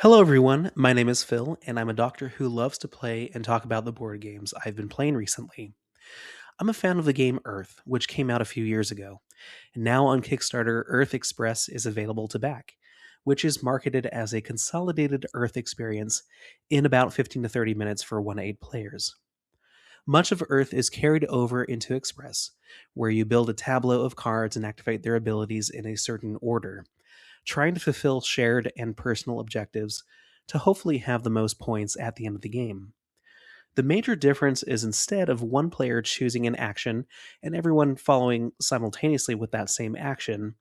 Hello, everyone. My name is Phil, and I'm a doctor who loves to play and talk about the board games I've been playing recently. I'm a fan of the game Earth, which came out a few years ago. And now on Kickstarter, Earth Express is available to back, which is marketed as a consolidated Earth experience in about 15 to 30 minutes for 1 to 8 players. Much of Earth is carried over into Express, where you build a tableau of cards and activate their abilities in a certain order, trying to fulfill shared and personal objectives to hopefully have the most points at the end of the game. The major difference is instead of one player choosing an action and everyone following simultaneously with that same action,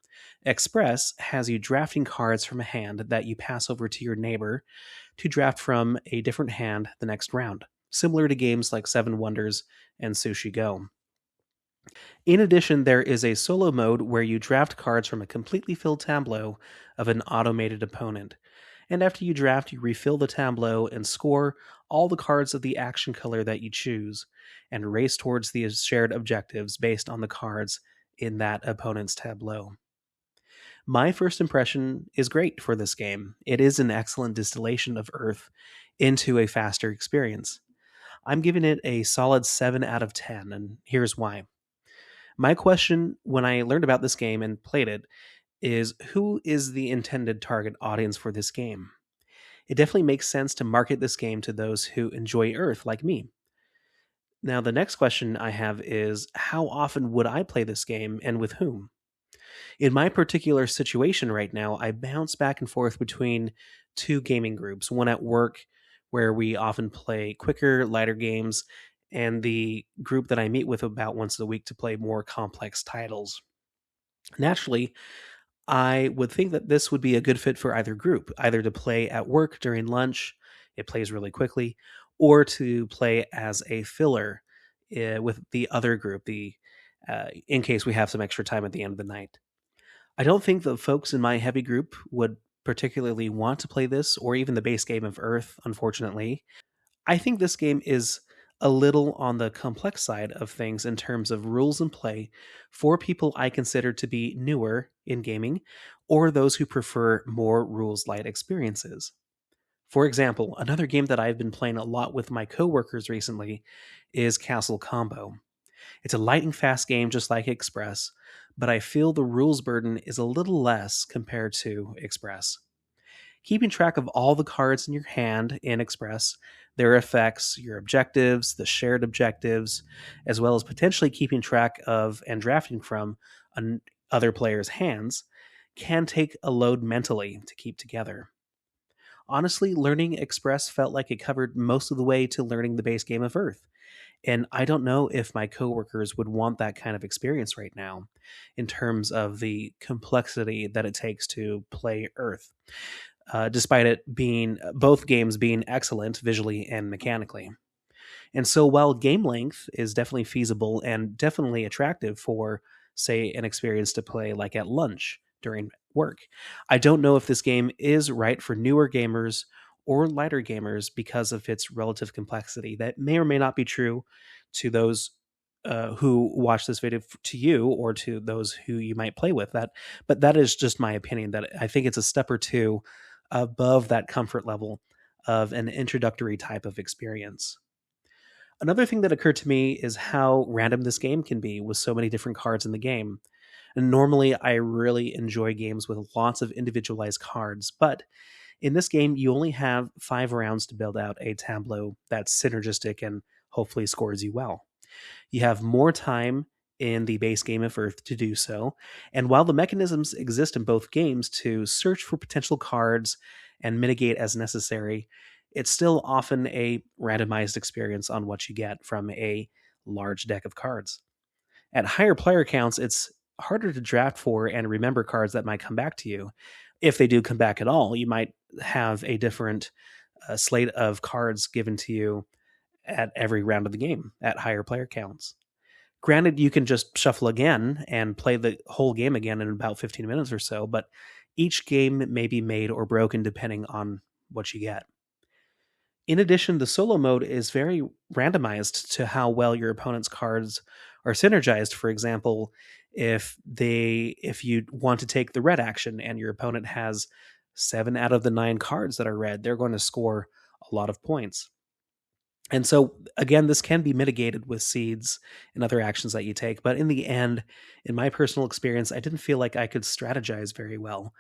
Express has you drafting cards from a hand that you pass over to your neighbor to draft from a different hand the next round, similar to games like Seven Wonders and Sushi Go. In addition, there is a solo mode where you draft cards from a completely filled tableau of an automated opponent. And after you draft, you refill the tableau and score all the cards of the action color that you choose, and race towards the shared objectives based on the cards in that opponent's tableau. My first impression is great for this game. It is an excellent distillation of Earth into a faster experience. I'm giving it a solid 7 out of 10, and here's why. My question when I learned about this game and played it is who is the intended target audience for this game? It definitely makes sense to market this game to those who enjoy Earth like me. Now, the next question I have is how often would I play this game and with whom? In my particular situation right now, I bounce back and forth between two gaming groups, one at work where we often play quicker, lighter games, and the group that I meet with about once a week to play more complex titles. Naturally, I would think that this would be a good fit for either group, either to play at work during lunch, it plays really quickly, or to play as a filler with the other group, the in case we have some extra time at the end of the night. I don't think the folks in my heavy group would particularly want to play this or even the base game of Earth, unfortunately. I think this game is a little on the complex side of things in terms of rules and play for people I consider to be newer in gaming or those who prefer more rules light experiences. For example, another game that I've been playing a lot with my coworkers recently is Castle Combo. It's a lightning fast game just like Express, but I feel the rules burden is a little less compared to Express. Keeping track of all the cards in your hand in Express, their effects, your objectives, the shared objectives, as well as potentially keeping track of and drafting from other players' hands, can take a load mentally to keep together. Honestly, learning Express felt like it covered most of the way to learning the base game of Earth. And I don't know if my coworkers would want that kind of experience right now in terms of the complexity that it takes to play Earth, despite it being both games being excellent visually and mechanically. And so while game length is definitely feasible and definitely attractive for, say, an experience to play like at lunch during work, I don't know if this game is right for newer gamers or lighter gamers because of its relative complexity. That may or may not be true to those who watch this video to you or to those who you might play with. But that is just my opinion. That I think it's a step or two above that comfort level of an introductory type of experience. Another thing that occurred to me is how random this game can be with so many different cards in the game. And normally, I really enjoy games with lots of individualized cards, but in this game, you only have 5 rounds to build out a tableau that's synergistic and hopefully scores you well. You have more time in the base game of Earth to do so, and while the mechanisms exist in both games to search for potential cards and mitigate as necessary, it's still often a randomized experience on what you get from a large deck of cards. At higher player counts, it's harder to draft for and remember cards that might come back to you. If they do come back at all, you might have a different slate of cards given to you at every round of the game at higher player counts. Granted, you can just shuffle again and play the whole game again in about 15 minutes or so, but each game may be made or broken depending on what you get. In addition, the solo mode is very randomized to how well your opponent's cards are synergized. For example, if you want to take the red action and your opponent has 7 out of the 9 cards that are red, they're going to score a lot of points. And so, again, this can be mitigated with seeds and other actions that you take. But in the end, in my personal experience, I didn't feel like I could strategize very well,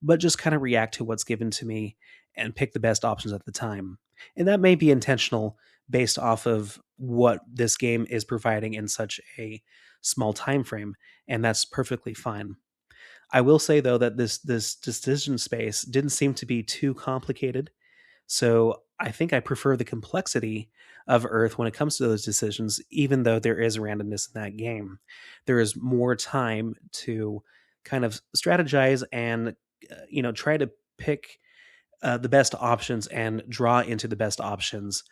but just kind of react to what's given to me and pick the best options at the time. And that may be intentional based off of what this game is providing in such a small time frame, and that's perfectly fine. I will say though that this decision space didn't seem to be too complicated, so I think I prefer the complexity of Earth when it comes to those decisions, even though there is randomness in that game. There is more time to kind of strategize and try to pick the best options and draw into the best options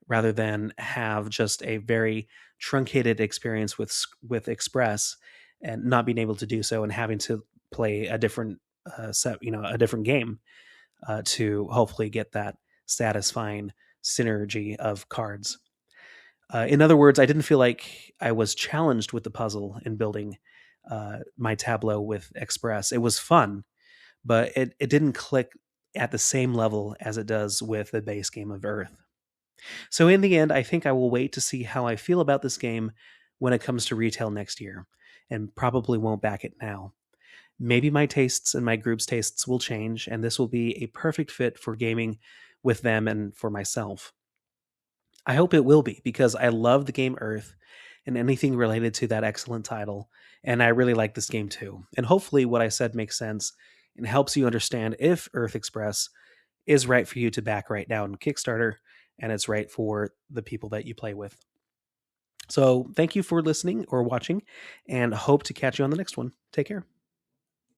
rather than have just a very truncated experience with Express and not being able to do so and having to play a different a different game to hopefully get that satisfying synergy of cards. In other words, I didn't feel like I was challenged with the puzzle in building my tableau with Express. It was fun, but it didn't click at the same level as it does with the base game of Earth. So in the end, I think I will wait to see how I feel about this game when it comes to retail next year, and probably won't back it now. Maybe my tastes and my group's tastes will change, and this will be a perfect fit for gaming with them and for myself. I hope it will be because I love the game Earth and anything related to that excellent title, and I really like this game too. And hopefully, what I said makes sense and helps you understand if Earth Express is right for you to back right now in Kickstarter and it's right for the people that you play with. So, thank you for listening or watching, and hope to catch you on the next one. Take care.